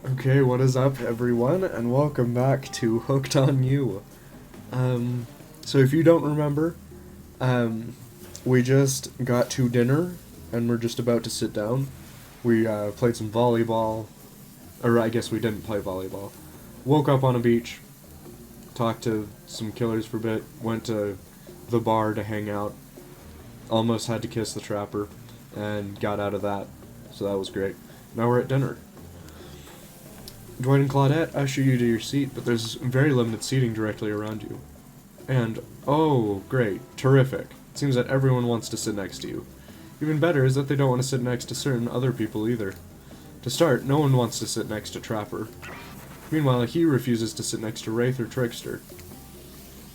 Okay, what is up, everyone, and welcome back to Hooked on You. So if you don't remember, we just got to dinner, and we're just about to sit down. We played some volleyball, or I guess we didn't play volleyball. Woke up on a beach, talked to some killers for a bit, went to the bar to hang out, almost had to kiss the trapper, and got out of that, so that was great. Now we're at dinner. Dwight and Claudette usher you to your seat, but there's very limited seating directly around you. And, oh, great, terrific. It seems that everyone wants to sit next to you. Even better is that they don't want to sit next to certain other people either. To start, no one wants to sit next to Trapper. Meanwhile, he refuses to sit next to Wraith or Trickster.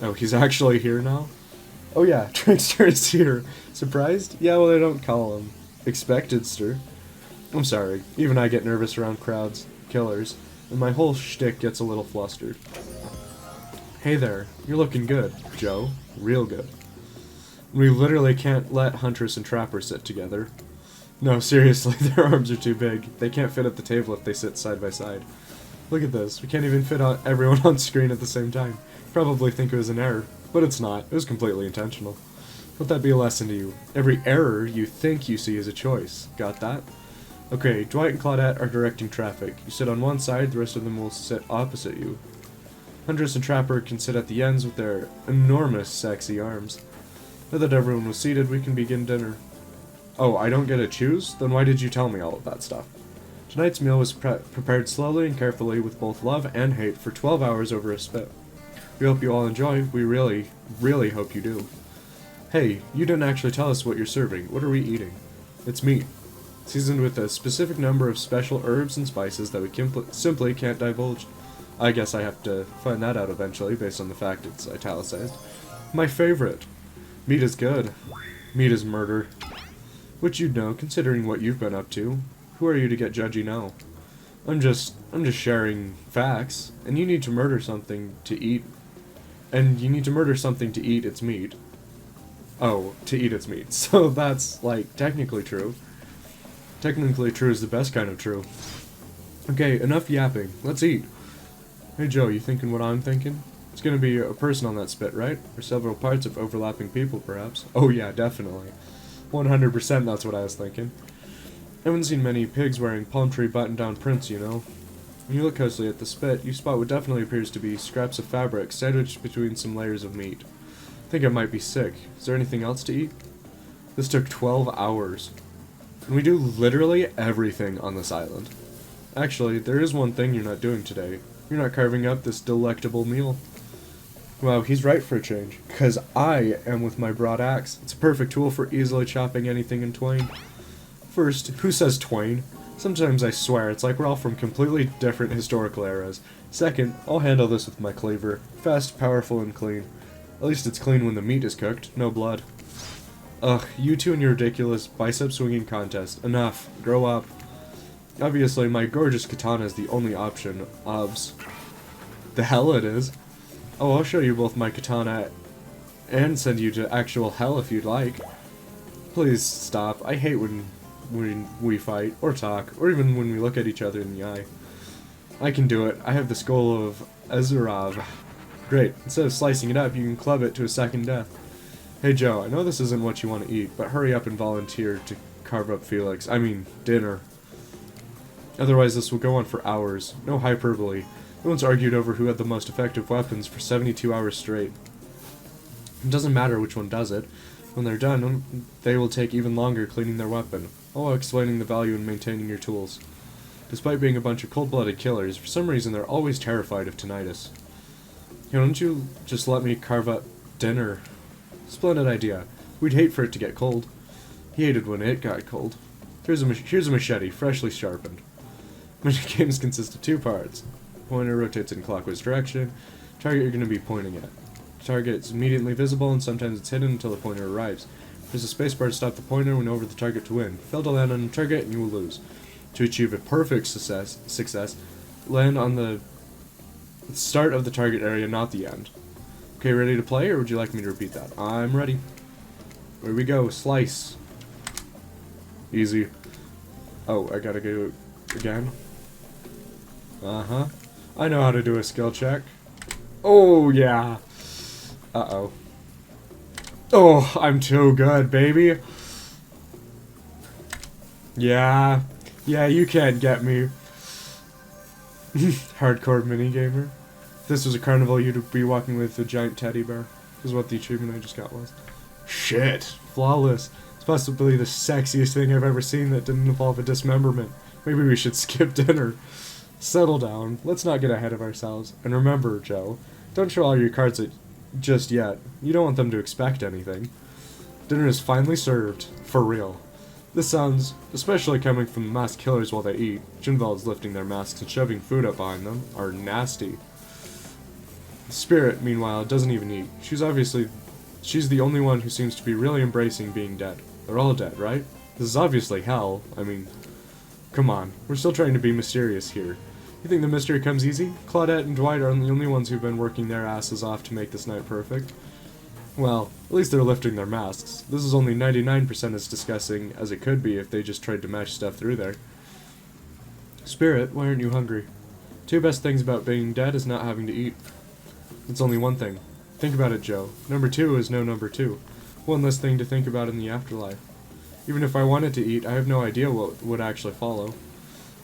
Oh, he's actually here now? Oh yeah, Trickster is here. Surprised? Yeah, well, they don't call him Expectedster. I'm sorry, even I get nervous around crowds, killers, and my whole shtick gets a little flustered. Hey there, you're looking good, Joe. Real good. We literally can't let Huntress and Trapper sit together. No, seriously, their arms are too big. They can't fit at the table if they sit side by side. Look at this, we can't even fit everyone on screen at the same time. Probably think it was an error, but it's not. It was completely intentional. Let that be a lesson to you. Every error you think you see is a choice. Got that? Okay, Dwight and Claudette are directing traffic. You sit on one side, the rest of them will sit opposite you. Huntress and Trapper can sit at the ends with their enormous, sexy arms. Now that everyone was seated, we can begin dinner. Oh, I don't get to choose? Then why did you tell me all of that stuff? Tonight's meal was prepared slowly and carefully with both love and hate for 12 hours over a spit. We hope you all enjoy. We really, really hope you do. Hey, you didn't actually tell us what you're serving. What are we eating? It's meat. Seasoned with a specific number of special herbs and spices that we simply can't divulge. I guess I have to find that out eventually, based on the fact it's italicized. My favorite. Meat is good. Meat is murder. Which you'd know, considering what you've been up to. Who are you to get judgy now? I'm just sharing facts, and you need to murder something to eat. And you need to murder something to eat its meat. Oh, to eat its meat. So that's, like, technically true. Technically true is the best kind of true. Okay, enough yapping. Let's eat. Hey Joe, you thinking what I'm thinking? It's gonna be a person on that spit, right? Or several parts of overlapping people, perhaps? Oh yeah, definitely. 100% that's what I was thinking. I haven't seen many pigs wearing palm tree button-down prints, you know. When you look closely at the spit, you spot what definitely appears to be scraps of fabric sandwiched between some layers of meat. I think I might be sick. Is there anything else to eat? This took 12 hours. And we do literally everything on this island. Actually, there is one thing you're not doing today. You're not carving up this delectable meal. Wow, he's right for a change. Because I am with my broad axe. It's a perfect tool for easily chopping anything in twain. First, who says twain? Sometimes I swear it's like we're all from completely different historical eras. Second, I'll handle this with my cleaver. Fast, powerful, and clean. At least it's clean when the meat is cooked, no blood. Ugh, you two and your ridiculous bicep swinging contest. Enough. Grow up. Obviously, my gorgeous katana is the only option. Obs. The hell it is. Oh, I'll show you both my katana and send you to actual hell if you'd like. Please stop. I hate when we fight, or talk, or even when we look at each other in the eye. I can do it. I have the skull of Azurav. Great. Instead of slicing it up, you can club it to a second death. Hey Joe, I know this isn't what you want to eat, but hurry up and volunteer to carve up Felix. I mean, dinner. Otherwise this will go on for hours. No hyperbole. No one's argued over who had the most effective weapons for 72 hours straight. It doesn't matter which one does it. When they're done, they will take even longer cleaning their weapon, all while explaining the value in maintaining your tools. Despite being a bunch of cold-blooded killers, for some reason they're always terrified of tinnitus. Hey, don't you just let me carve up dinner? Splendid idea. We'd hate for it to get cold. He hated when it got cold. Here's a machete, freshly sharpened. Many games consist of two parts. Pointer rotates in clockwise direction. Target you're going to be pointing at. Target is immediately visible, and sometimes it's hidden until the pointer arrives. There's a spacebar to stop the pointer when over the target to win. Fail to land on the target, and you will lose. To achieve a perfect success, land on the start of the target area, not the end. Okay, ready to play, or would you like me to repeat that? I'm ready. Here we go. Slice. Easy. Oh, I gotta go again. Uh-huh. I know how to do a skill check. Oh, yeah. Uh-oh. Oh, I'm too good, baby. Yeah. Yeah, you can't get me. Hardcore minigamer. If this was a carnival, you'd be walking with a giant teddy bear. Is what the achievement I just got was. Shit. Flawless. It's possibly the sexiest thing I've ever seen that didn't involve a dismemberment. Maybe we should skip dinner. Settle down. Let's not get ahead of ourselves. And remember, Joe, don't show all your cards just yet. You don't want them to expect anything. Dinner is finally served. For real. This sounds, especially coming from the masked killers while they eat, which involves lifting their masks and shoving food up behind them, are nasty. Spirit, meanwhile, doesn't even eat. She's the only one who seems to be really embracing being dead. They're all dead, right? This is obviously hell. I mean, come on. We're still trying to be mysterious here. You think the mystery comes easy? Claudette and Dwight are the only ones who've been working their asses off to make this night perfect. Well, at least they're lifting their masks. This is only 99% as disgusting as it could be if they just tried to mash stuff through there. Spirit, why aren't you hungry? Two best things about being dead is not having to eat. It's only one thing. Think about it, Joe. Number two is no number two. One less thing to think about in the afterlife. Even if I wanted to eat, I have no idea what would actually follow.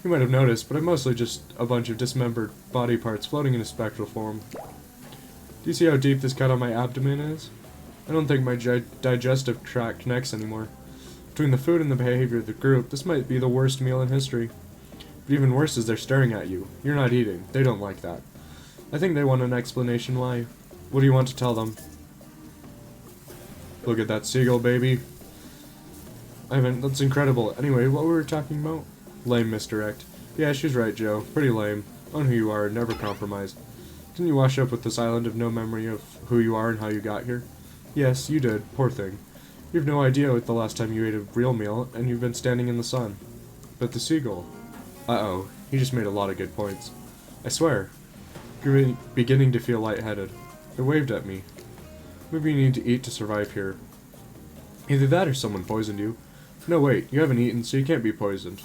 You might have noticed, but I'm mostly just a bunch of dismembered body parts floating in a spectral form. Do you see how deep this cut on my abdomen is? I don't think my digestive tract connects anymore. Between the food and the behavior of the group, this might be the worst meal in history. But even worse is they're staring at you. You're not eating. They don't like that. I think they want an explanation why. What do you want to tell them? Look at that seagull, baby. That's incredible. Anyway, what were we talking about? Lame misdirect. Yeah, she's right, Joe. Pretty lame. On who you are, never compromise. Didn't you wash up with this island of no memory of who you are and how you got here? Yes, you did. Poor thing. You have no idea what the last time you ate a real meal, and you've been standing in the sun. But the seagull. Uh-oh. He just made a lot of good points. I swear. You're beginning to feel lightheaded. It waved at me. Maybe you need to eat to survive here. Either that or someone poisoned you. No, wait. You haven't eaten, so you can't be poisoned.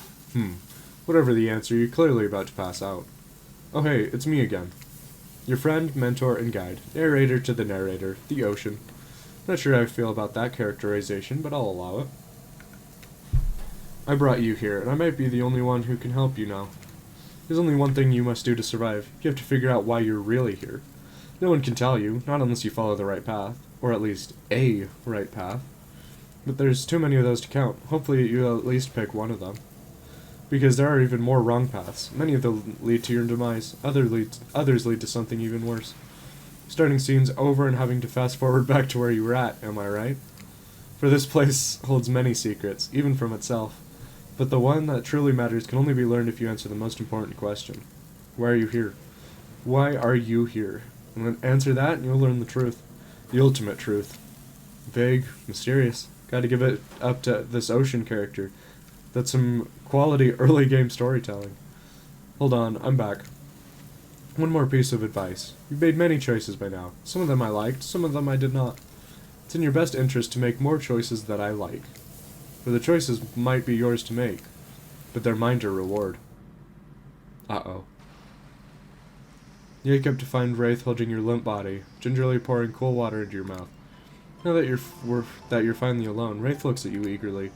Whatever the answer, you're clearly about to pass out. Oh hey, it's me again. Your friend, mentor, and guide. Narrator to the narrator. The ocean. Not sure how I feel about that characterization, but I'll allow it. I brought you here, and I might be the only one who can help you now. There's only one thing you must do to survive. You have to figure out why you're really here. No one can tell you, not unless you follow the right path. Or at least, a right path. But there's too many of those to count. Hopefully you'll at least pick one of them. Because there are even more wrong paths. Many of them lead to your demise. Others lead to something even worse. Starting scenes over and having to fast forward back to where you were at, am I right? For this place holds many secrets, even from itself. But the one that truly matters can only be learned if you answer the most important question. Why are you here? Why are you here? And then answer that and you'll learn the truth. The ultimate truth. Vague, mysterious. Gotta give it up to this ocean character. That's some quality early game storytelling. Hold on, I'm back. One more piece of advice. You've made many choices by now. Some of them I liked, some of them I did not. It's in your best interest to make more choices that I like. For the choices might be yours to make, but they're mine to reward. Uh-oh. You wake up to find Wraith holding your limp body, gingerly pouring cool water into your mouth. Now that you're finally alone, Wraith looks at you eagerly.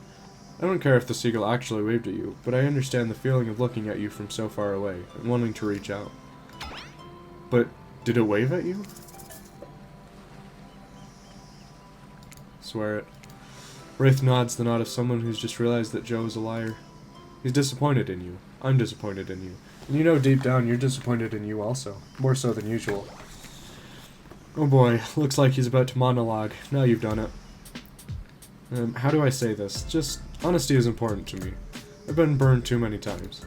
I don't care if the seagull actually waved at you, but I understand the feeling of looking at you from so far away, and wanting to reach out. But, did it wave at you? Swear it. Wraith nods the nod of someone who's just realized that Joe is a liar. He's disappointed in you. I'm disappointed in you. And you know deep down you're disappointed in you also. More so than usual. Oh boy, looks like he's about to monologue. Now you've done it. How do I say this? Just, honesty is important to me. I've been burned too many times.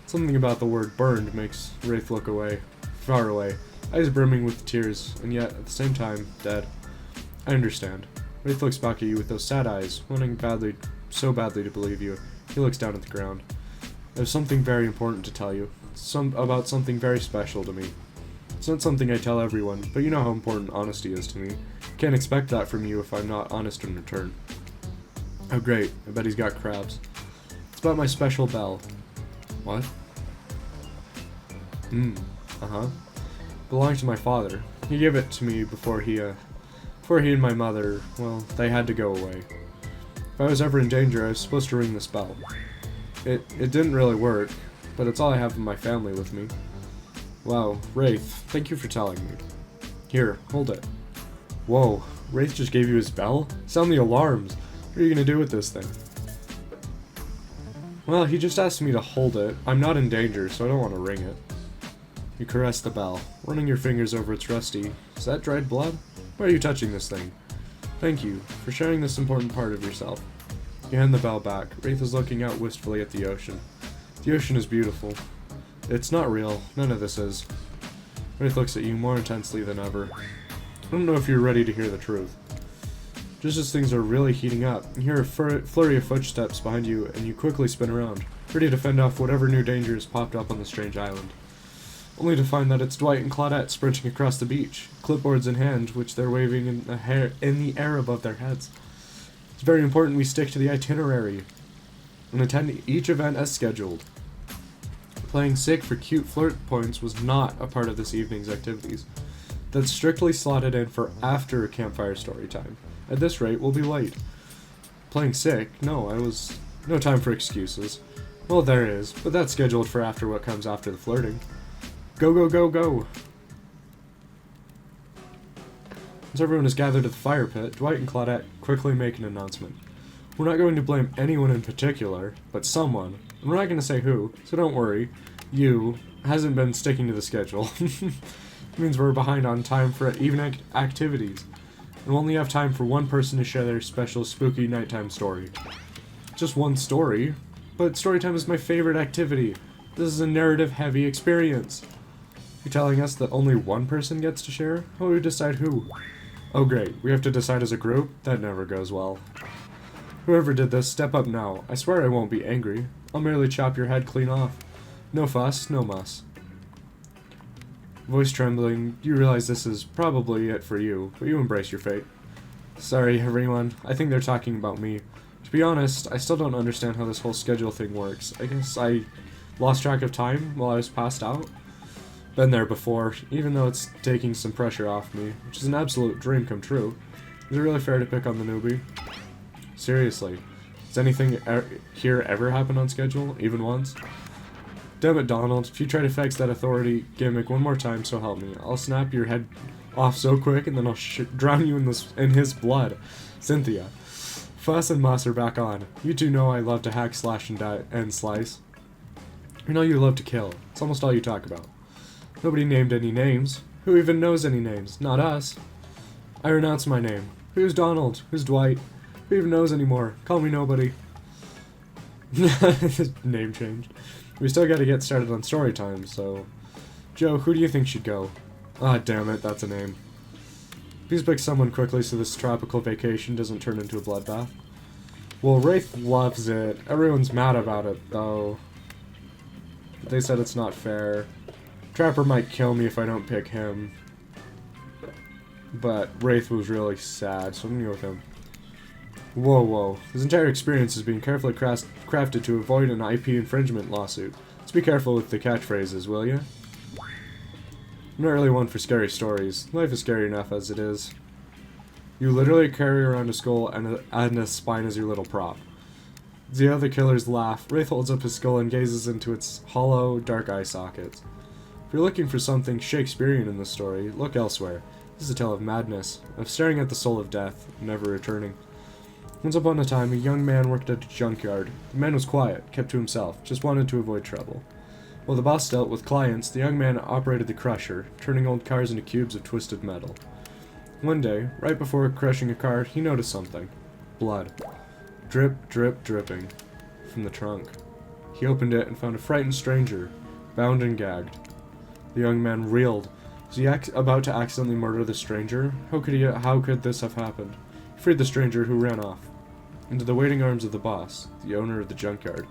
Something about the word burned makes Wraith look away. Far away. Eyes brimming with tears, and yet, at the same time, dead. I understand. Wraith looks back at you with those sad eyes, wanting so badly to believe you. He looks down at the ground. I have something very important to tell you. About something very special to me. It's not something I tell everyone, but you know how important honesty is to me. Can't expect that from you if I'm not honest in return. Oh great, I bet he's got crabs. It's about my special bell. What? Uh-huh. Belonged to my father. He gave it to me before he and my mother, well, they had to go away. If I was ever in danger, I was supposed to ring this bell. It didn't really work, but it's all I have of my family with me. Wow, Wraith, thank you for telling me. Here, hold it. Whoa, Wraith just gave you his bell? Sound the alarms. What are you gonna do with this thing? Well, he just asked me to hold it. I'm not in danger, so I don't want to ring it. You caress the bell, running your fingers over its rusty. Is that dried blood? Why are you touching this thing? Thank you for sharing this important part of yourself. You hand the bell back. Wraith is looking out wistfully at the ocean. The ocean is beautiful. It's not real. None of this is. Wraith looks at you more intensely than ever. I don't know if you're ready to hear the truth. Just as things are really heating up, you hear a flurry of footsteps behind you, and you quickly spin around, ready to fend off whatever new danger has popped up on the strange island. Only to find that it's Dwight and Claudette sprinting across the beach, clipboards in hand, which they're waving in the air above their heads. It's very important we stick to the itinerary and attend each event as scheduled. Playing sick for cute flirt points was not a part of this evening's activities. That's strictly slotted in for after campfire story time. At this rate, we'll be late. Playing sick? No time for excuses. Well, there is, but that's scheduled for after what comes after the flirting. Go, go, go, go! Once everyone is gathered at the fire pit, Dwight and Claudette quickly make an announcement. We're not going to blame anyone in particular, but someone, and we're not going to say who, so don't worry. You hasn't been sticking to the schedule. It means we're behind on time for evening activities. And we'll only have time for one person to share their special spooky nighttime story. Just one story? But storytime is my favorite activity. This is a narrative-heavy experience. You're telling us that only one person gets to share? How do we decide who? Oh great, we have to decide as a group? That never goes well. Whoever did this, step up now. I swear I won't be angry. I'll merely chop your head clean off. No fuss, no muss. Voice trembling, you realize this is probably it for you, but you embrace your fate. Sorry, everyone. I think they're talking about me. To be honest, I still don't understand how this whole schedule thing works. I guess I lost track of time while I was passed out. Been there before, even though it's taking some pressure off me, which is an absolute dream come true. Is it really fair to pick on the newbie? Seriously, does anything here ever happen on schedule, even once? Damn it, Donald, if you try to fix that authority gimmick one more time, so help me. I'll snap your head off so quick, and then I'll drown you in his blood. Cynthia. Fuss and Muss are back on. You two know I love to hack, slash, and slice. You know you love to kill. It's almost all you talk about. Nobody named any names. Who even knows any names? Not us. I renounce my name. Who's Donald? Who's Dwight? Who even knows anymore? Call me nobody. Name changed. We still gotta get started on story time, so... Joe, who do you think should go? Ah, damn it, that's a name. Please pick someone quickly so this tropical vacation doesn't turn into a bloodbath. Well, Wraith loves it. Everyone's mad about it, though. They said it's not fair. Trapper might kill me if I don't pick him. But Wraith was really sad, so I'm gonna go with him. Whoa, whoa. This entire experience is being carefully crafted to avoid an IP infringement lawsuit. Let's be careful with the catchphrases, will ya? I'm not really one for scary stories. Life is scary enough as it is. You literally carry around a skull and a spine as your little prop. As the other killers laugh, Wraith holds up his skull and gazes into its hollow, dark eye sockets. If you're looking for something Shakespearean in this story, look elsewhere. This is a tale of madness, of staring at the soul of death, never returning. Once upon a time, a young man worked at a junkyard. The man was quiet, kept to himself, just wanted to avoid trouble. While the boss dealt with clients, the young man operated the crusher, turning old cars into cubes of twisted metal. One day, right before crushing a car, he noticed something. Blood. Drip, drip, dripping. From the trunk. He opened it and found a frightened stranger, bound and gagged. The young man reeled. Was he about to accidentally murder the stranger? How could this have happened? He freed the stranger, who ran off into the waiting arms of the boss, the owner of the junkyard.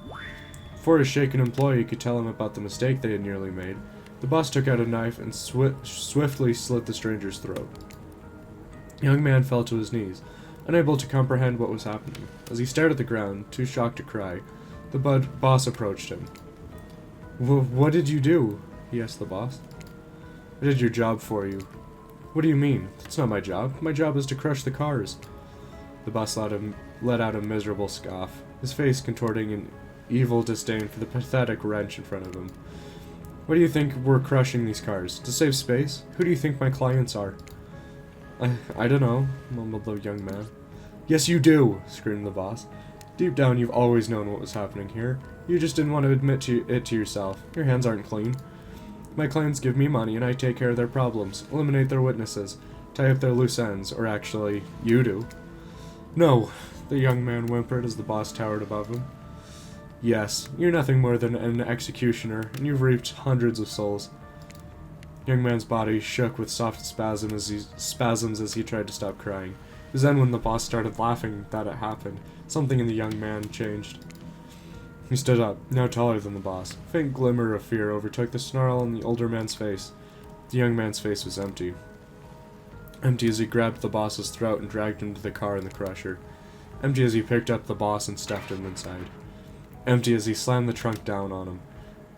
Before his shaken employee could tell him about the mistake they had nearly made, the boss took out a knife and swiftly slit the stranger's throat. The young man fell to his knees, unable to comprehend what was happening. As he stared at the ground, too shocked to cry, the boss approached him. What did you do? he asked the boss. I did your job for you. What do you mean? That's not my job. My job is to crush the cars. The boss let out a miserable scoff, his face contorting in evil disdain for the pathetic wrench in front of him. What do you think we're crushing these cars? To save space? Who do you think my clients are? I don't know, mumbled the young man. Yes, you do, screamed the boss. Deep down, you've always known what was happening here. You just didn't want to admit it to yourself. Your hands aren't clean. My clients give me money and I take care of their problems, eliminate their witnesses, tie up their loose ends, or actually, you do. No, the young man whimpered as the boss towered above him. Yes, you're nothing more than an executioner, and you've reaped hundreds of souls. The young man's body shook with soft spasms as he tried to stop crying. It was then when the boss started laughing that it happened. Something in the young man changed. He stood up, now taller than the boss. A faint glimmer of fear overtook the snarl on the older man's face. The young man's face was empty. Empty as he grabbed the boss's throat and dragged him to the car in the crusher. Empty as he picked up the boss and stuffed him inside. Empty as he slammed the trunk down on him,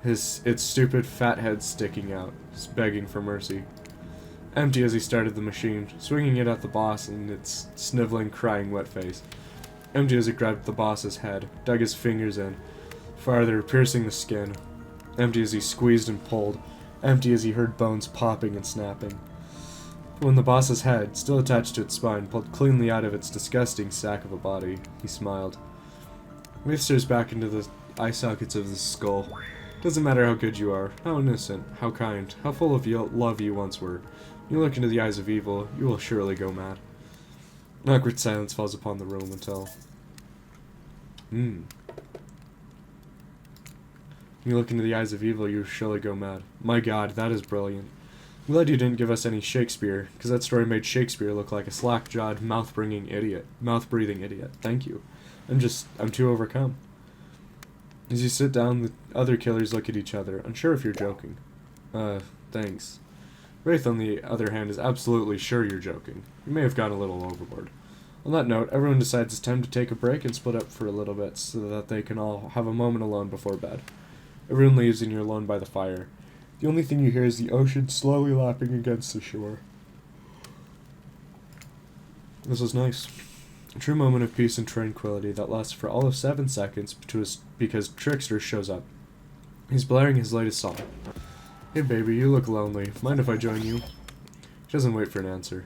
its stupid fat head sticking out, begging for mercy. Empty as he started the machine, swinging it at the boss and its sniveling, crying wet face. Empty as he grabbed the boss's head, dug his fingers in, farther, piercing the skin. Empty as he squeezed and pulled, empty as he heard bones popping and snapping. When the boss's head, still attached to its spine, pulled cleanly out of its disgusting sack of a body, he smiled. Wraith stares back into the eye sockets of the skull. Doesn't matter how good you are, how innocent, how kind, how full of love you once were. You look into the eyes of evil, you will surely go mad. An awkward silence falls upon the room until... You look into the eyes of evil, you will surely go mad. My god, that is brilliant. I'm glad you didn't give us any Shakespeare, because that story made Shakespeare look like a slack-jawed, mouth-breathing idiot. Thank you. I'm too overcome. As you sit down, the other killers look at each other, unsure if you're joking. Thanks. Wraith, on the other hand, is absolutely sure you're joking. You may have gone a little overboard. On that note, everyone decides it's time to take a break and split up for a little bit so that they can all have a moment alone before bed. Everyone leaves and you're alone by the fire. The only thing you hear is the ocean slowly lapping against the shore. This is nice. A true moment of peace and tranquility that lasts for all of 7 seconds because Trickster shows up. He's blaring his latest song. Hey baby, you look lonely. Mind if I join you? He doesn't wait for an answer.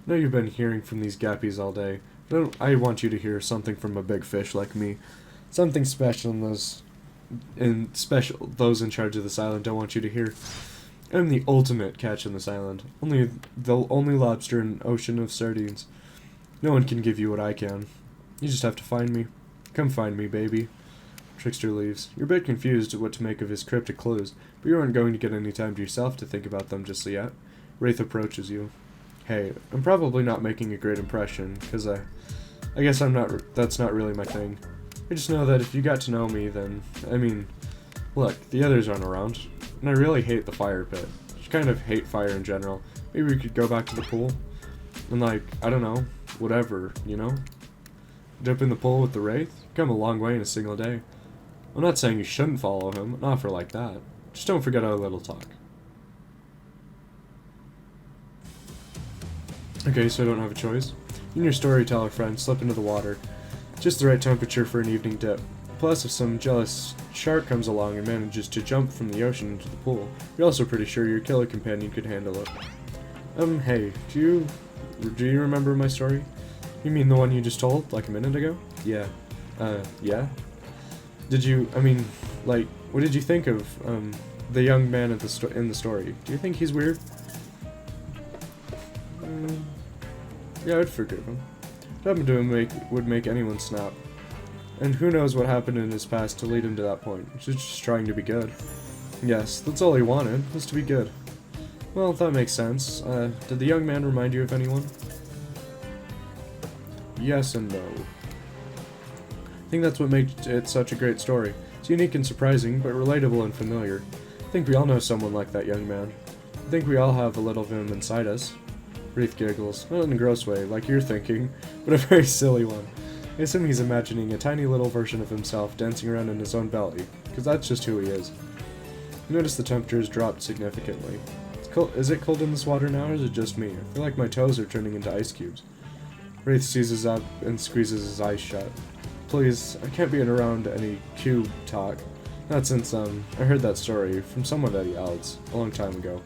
I know you've been hearing from these gappies all day, but I want you to hear something from a big fish like me. Something special those in charge of this island don't want you to hear. I'm the ultimate catch on this island. The only lobster in an ocean of sardines. No one can give you what I can. You just have to find me. Come find me, baby. Trickster leaves. You're a bit confused at what to make of his cryptic clues, but you aren't going to get any time to yourself to think about them just yet. Wraith approaches you. Hey, I'm probably not making a great impression, because I guess that's not really my thing. I just know that if you got to know me, then, look, the others aren't around, and I really hate the fire pit. Just kind of hate fire in general. Maybe we could go back to the pool, and I don't know, whatever, you know? Dip in the pool with the Wraith? You've come a long way in a single day. I'm not saying you shouldn't follow him, an offer like that. Just don't forget our little talk. Okay, so I don't have a choice. You and your storyteller friend slip into the water. Just the right temperature for an evening dip. Plus, if some jealous shark comes along and manages to jump from the ocean into the pool, you're also pretty sure your killer companion could handle it. Hey, do you remember my story? You mean the one you just told, like a minute ago? Yeah. Yeah? What did you think of, the young man in the story? Do you think he's weird? Yeah, I'd forgive him. What happened to him would make anyone snap. And who knows what happened in his past to lead him to that point. He's just trying to be good. Yes, that's all he wanted, was to be good. Well, that makes sense. Did the young man remind you of anyone? Yes and no. I think that's what makes it such a great story. It's unique and surprising, but relatable and familiar. I think we all know someone like that young man. I think we all have a little of him inside us. Wraith giggles, not in a gross way, like you're thinking, but a very silly one. I assume he's imagining a tiny little version of himself dancing around in his own belly, because that's just who he is. You notice the temperature has dropped significantly. It's cold. Is it cold in this water now, or is it just me? I feel like my toes are turning into ice cubes. Wraith seizes up and squeezes his eyes shut. Please, I can't be around any cube talk. Not since, I heard that story from somebody else, a long time ago.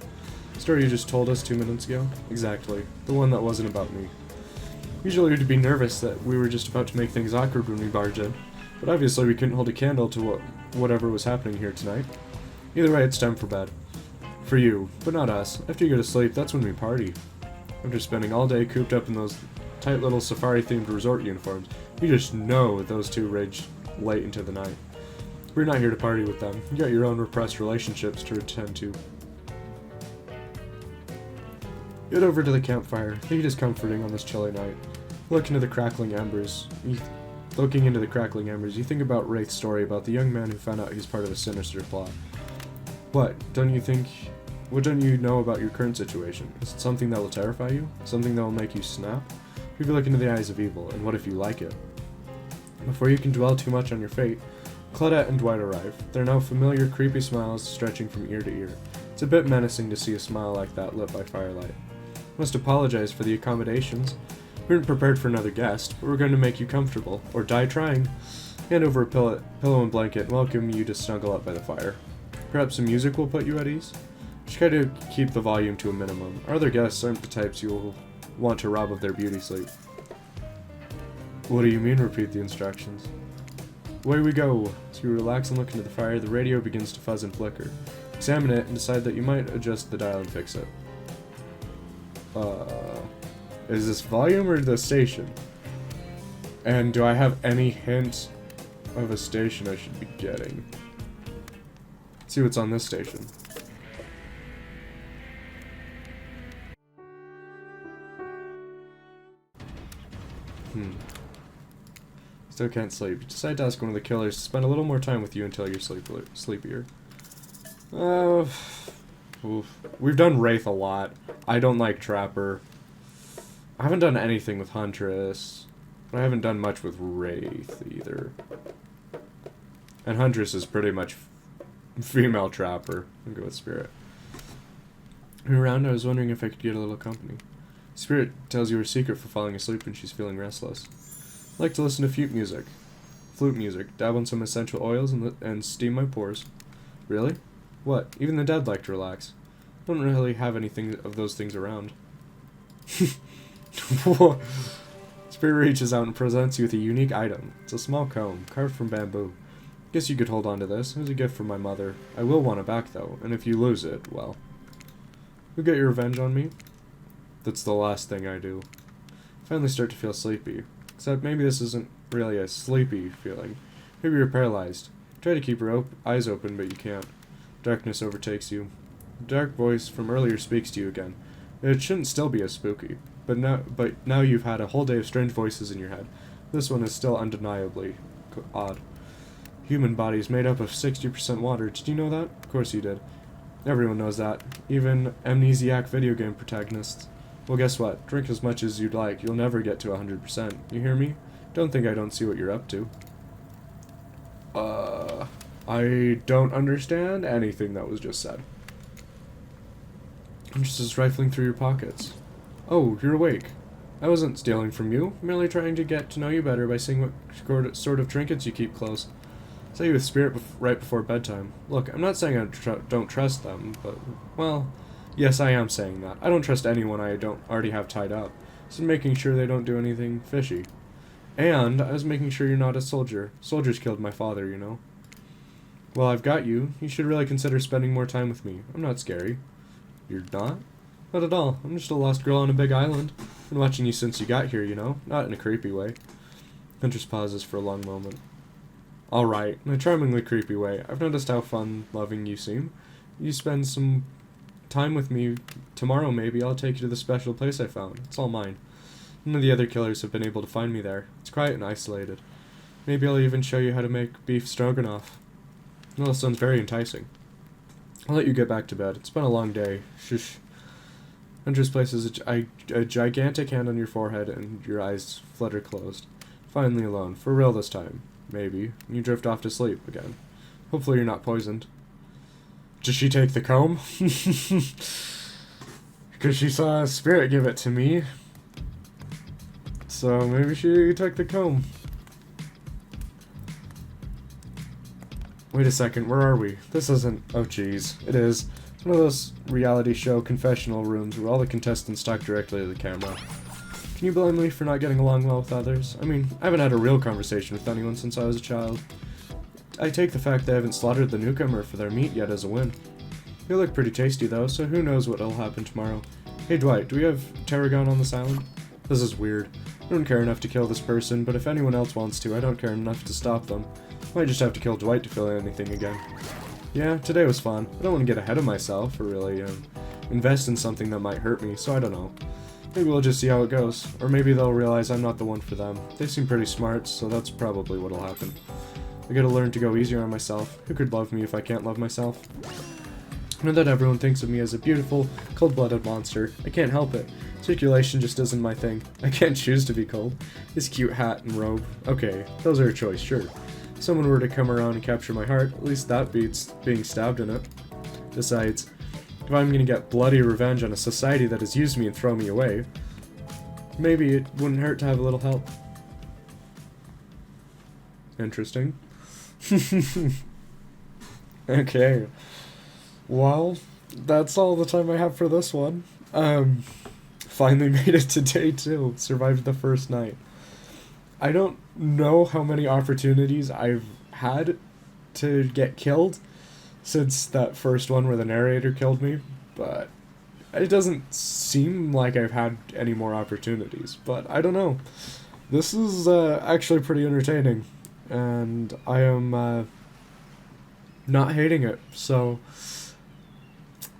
The story you just told us 2 minutes ago? Exactly. The one that wasn't about me. Usually we'd be nervous that we were just about to make things awkward when we barged in, but obviously we couldn't hold a candle to whatever was happening here tonight. Either way, it's time for bed. For you, but not us. After you go to sleep, that's when we party. After spending all day cooped up in those tight little safari-themed resort uniforms, you just know those two raged late into the night. We're not here to party with them. You got your own repressed relationships to attend to. Get over to the campfire. The heat is comforting on this chilly night. Looking into the crackling embers, you think about Wraith's story about the young man who found out he's part of a sinister plot. What don't you know about your current situation? Is it something that will terrify you? Something that will make you snap? You could look into the eyes of evil, and what if you like it? Before you can dwell too much on your fate, Claudette and Dwight arrive. Their now familiar creepy smiles stretching from ear to ear. It's a bit menacing to see a smile like that lit by firelight. Must apologize for the accommodations. We weren't prepared for another guest, but we're going to make you comfortable, or die trying. Hand over a pillow and blanket and welcome you to snuggle up by the fire. Perhaps some music will put you at ease? Just try to keep the volume to a minimum. Our other guests aren't the types you will want to rob of their beauty sleep. What do you mean, repeat the instructions? Away we go. As you relax and look into the fire, the radio begins to fuzz and flicker. Examine it and decide that you might adjust the dial and fix it. Is this volume or the station? And do I have any hint of a station I should be getting? Let's see what's on this station. Still can't sleep. You decide to ask one of the killers to spend a little more time with you until you're sleepier. We've done Wraith a lot. I don't like Trapper. I haven't done anything with Huntress. But I haven't done much with Wraith either. And Huntress is pretty much female Trapper. I'll go with Spirit. Around, I was wondering if I could get a little company. Spirit tells you her secret for falling asleep when she's feeling restless. I like to listen to flute music, dab on some essential oils, and steam my pores. Really? What? Even the dead like to relax. I don't really have anything of those things around. Spirit reaches out and presents you with a unique item. It's a small comb, carved from bamboo. Guess you could hold on to this. It was a gift from my mother. I will want it back, though, and if you lose it, well... You'll get your revenge on me? That's the last thing I do. I finally start to feel sleepy. Except maybe this isn't really a sleepy feeling. Maybe you're paralyzed. Try to keep your eyes open, but you can't. Darkness overtakes you. The dark voice from earlier speaks to you again. It shouldn't still be as spooky. But now you've had a whole day of strange voices in your head. This one is still undeniably odd. Human body is made up of 60% water. Did you know that? Of course you did. Everyone knows that. Even amnesiac video game protagonists. Well, guess what? Drink as much as you'd like. You'll never get to 100%. You hear me? Don't think I don't see what you're up to. I don't understand anything that was just said. I'm just rifling through your pockets. Oh, you're awake. I wasn't stealing from you, merely trying to get to know you better by seeing what sort of trinkets you keep close. Say you with Spirit right before bedtime. Look, I'm not saying I don't trust them, but, well, yes, I am saying that. I don't trust anyone I don't already have tied up. Just making sure they don't do anything fishy. And I was making sure you're not a soldier. Soldiers killed my father, you know. Well, I've got you. You should really consider spending more time with me. I'm not scary. You're not? Not at all. I'm just a lost girl on a big island. Been watching you since you got here, you know. Not in a creepy way. Huntress pauses for a long moment. Alright, in a charmingly creepy way. I've noticed how fun-loving you seem. You spend some time with me tomorrow, maybe. I'll take you to the special place I found. It's all mine. None of the other killers have been able to find me there. It's quiet and isolated. Maybe I'll even show you how to make beef stroganoff. Well, that sounds very enticing. I'll let you get back to bed. It's been a long day. Shush. Huntress places a gigantic hand on your forehead and your eyes flutter closed. Finally alone. For real this time. Maybe. You drift off to sleep again. Hopefully you're not poisoned. Did she take the comb? Because she saw a spirit give it to me. So maybe she took the comb. Wait a second, where are we? This isn't... Oh jeez, it is. It's one of those reality show confessional rooms where all the contestants talk directly to the camera. Can you blame me for not getting along well with others? I mean, I haven't had a real conversation with anyone since I was a child. I take the fact they haven't slaughtered the newcomer for their meat yet as a win. They look pretty tasty though, so who knows what'll happen tomorrow. Hey Dwight, do we have tarragon on this island? This is weird. I don't care enough to kill this person, but if anyone else wants to, I don't care enough to stop them. Might just have to kill Dwight to feel anything again. Yeah, today was fun. I don't want to get ahead of myself or really invest in something that might hurt me, so I don't know. Maybe we'll just see how it goes. Or maybe they'll realize I'm not the one for them. They seem pretty smart, so that's probably what'll happen. I gotta learn to go easier on myself. Who could love me if I can't love myself? I know that everyone thinks of me as a beautiful, cold-blooded monster. I can't help it. Circulation just isn't my thing. I can't choose to be cold. This cute hat and robe. Okay, those are a choice, sure. If someone were to come around and capture my heart, at least that beats being stabbed in it. Besides, if I'm gonna get bloody revenge on a society that has used me and thrown me away, maybe it wouldn't hurt to have a little help. Interesting. Okay. Well, that's all the time I have for this one. Finally made it to day 2. Survived the first night. I don't know how many opportunities I've had to get killed since that first one where the narrator killed me, but it doesn't seem like I've had any more opportunities, but I don't know. This is actually pretty entertaining, and I am not hating it, so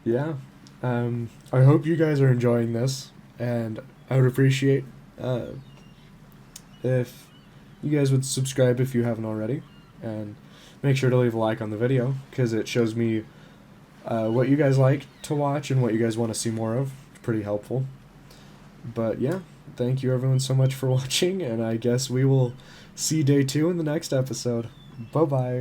yeah. I hope you guys are enjoying this, and I would appreciate if you guys would subscribe if you haven't already, and make sure to leave a like on the video, because it shows me what you guys like to watch and what you guys want to see more of. It's pretty helpful. But yeah, thank you everyone so much for watching, and I guess we will see day 2 in the next episode. Bye-bye.